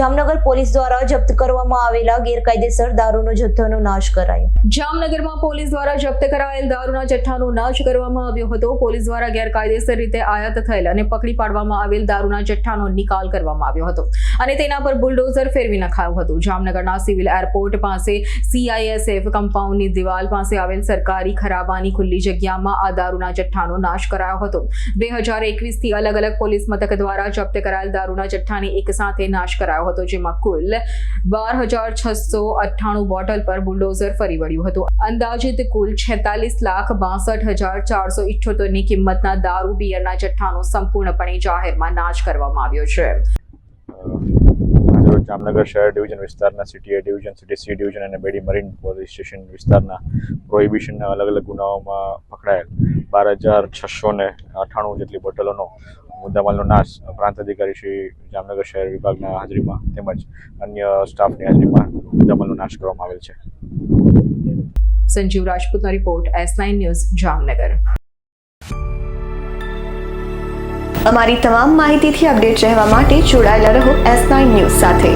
Jamnagar police દ્વારા જપ્ત કરવામાં આવેલા ગેરકાયદેસર દારૂનો જથ્થોનો નાશ કરાયો। જામનગરમાં પોલીસ દ્વારા જપ્ત કરાયેલ દારૂના જથ્થાનો નાશ કરવામાં આવ્યો હતો। પોલીસ દ્વારા ગેરકાયદેસર રીતે આયાત થયેલ અને પકડી પાડવામાં આવેલ દારૂના જથ્થાનો નિકાલ કરવામાં આવ્યો હતો અને તેના પર બુલડોઝર ફેરવી નખાયું હતું। જામનગરના સિવિલ એરપોર્ટ પાસે CISF કમ્પાઉન્ડની દિવાલ પાસે આવેલ સરકારી ખરાબાની ખુલ્લી જગ્યામાં આ દારૂના જથ્થાનો નાશ કરાયો હતો। 2021 થી અલગ અલગ પોલીસ મથક દ્વારા જપ્ત કરાયેલ દારૂના જથ્થાની એક સાથે નાશ કરાયો હતો, જેમાં કુલ 12,698 બોટલ પર બુલડોઝર ફરી વળ્યું હતું। અંદાજિત કુલ 46,62,478 ની કિંમતના દારૂ બિયરના જથ્થાનો સંપૂર્ણપણે જાહેરમાં નાશ કરવામાં આવ્યો છે। જામનગર શહેર ડિવિઝન વિસ્તારના city A division, city C division અને બેડી મરીન પોલીસ સ્ટેશન વિસ્તારના પ્રોહિબિશનના અલગ અલગ ગુનાઓમાં પકડાયેલ 12,698 જેટલી બોટલોનો મુદ્દામાલનો નાશ પ્રાંત અધિકારી શ્રી જામનગર શહેર વિભાગના હાજરીમાં તેમજ અન્ય સ્ટાફની હાજરીમાં મુદ્દામાલનો નાશ કરવામાં આવેલ છે। સંજીવ રાજપૂતનો રિપોર્ટ, S9 ન્યૂઝ, જામનગર। અમારી તમામ માહિતીથી અપડેટ રહેવા માટે જોડાયેલા રહો S9 ન્યૂઝ સાથે।